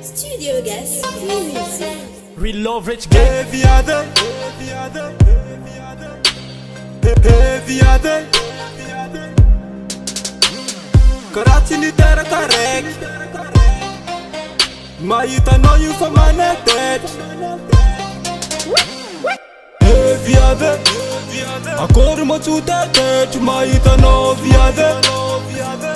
Studio Gas Music. Real love rich gay. Heavy other. Karachi ni tera karek. Mahita no you for my net. Heavy other. Akor mo chutet. Mahita no viade.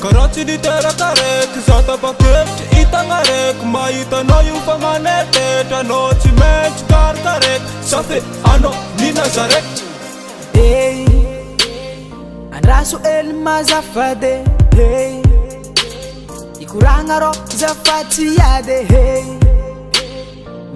Karachi ni tera karek. Zata paket itangarek. Mahita no you for my net. Ano chimech kar karek. Safe ano ni nazarek. Hey, andraso elma zafade. Hey, ikurangaro zafatiade. Hey,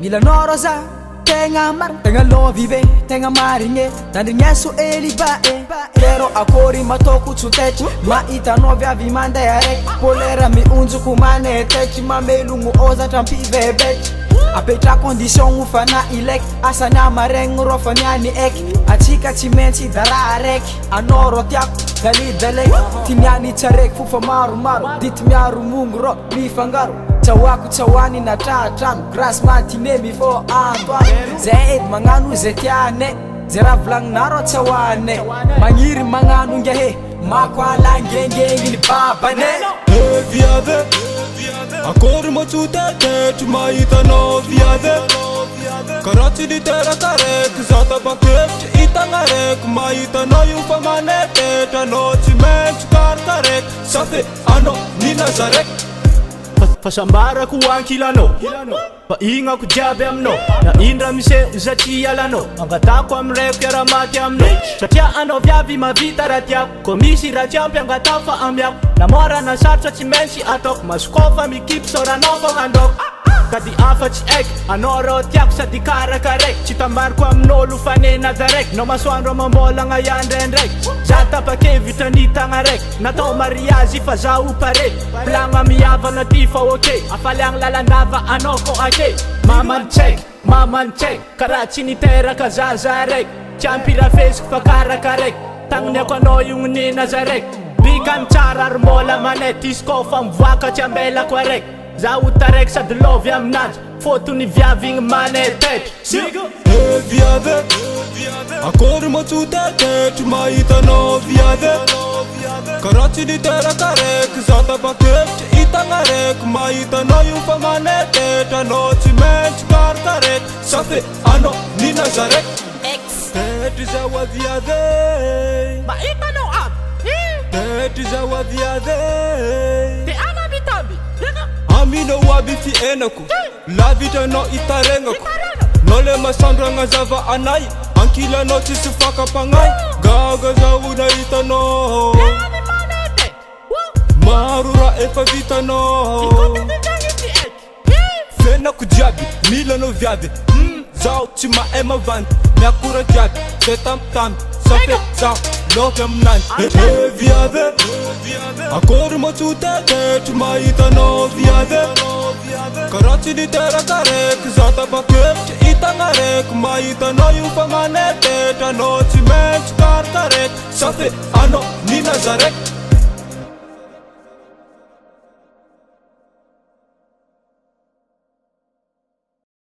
milanoroza tenga mar tenga lo vive tenga maringe tandinyeso elibae. Pero akori matoku chutet ma itano vya vimanda yare polera mi unzu kumane tech mamelungu oza tampive bet. Apetra condition ufana ilek asanya mareng rofanyani ek achika chimenti dararek anoro tiak dali dalek tinyani charek fufa maru dit miaru mungro mi fangaru chawaku chawani na tatan grass matine before Antoine zaid manganu zetiane zeravlang naro chawane mangiri manganu ngehe makwala ngenge ngili babane viade akor mo chutet mahita no viade Karachi ni tera karek zata paket itangarek mahita no you for my net ano chimech kar karek safe ano ni nazarek Fasambara ku ang kilano painga ku jabe amno na indra mise zachi alano angata ko amre kera mati amno chatia ano vyavi mavita ratia komisi ratia pyanga tafa amyak na mora na satsa chimensi atok maskova mi keep sora no handok kadi afach ek anoro tiak sa dikara karek chitambar ko amno lufane nazarek no maswanro mambola ngayan renrek zata pa ke vitanita ngarek na to mariazi fazau pare planga miava na tifa okay afalang lalandava anoko ake maman check Karachi ni tera kazazarek champira face pakara karek tangnya ko no yung ni nazarek bikan charar mola manetis ko fam vaka chambela kwarek Zautarek sa dloviam nat foto ni viaving manetet sigo viade akor mo chutet mahita no viade Karachi ni tera karek zata paket itangarek mahita no you for my net ano chimech kar karek safe ano ni nazarek X. that is our viade Maita no ab that is our viade te ana bitambi Amino wabiti enaku La vita no itarengaku Nole masandra ngazava anai Ankila no chisufaka pangai Gaga za una itano Marura efa vita no Fena kujabi, mila no viade Zao chima ema vandi Miakura jabi, setam tam Sape zao, lokem nan viade Akor mo chutet mahita no viade Karachi ni tera karek zata paket itangarek mahita no you for my net ano chimech kar karek safe ano ni nazarek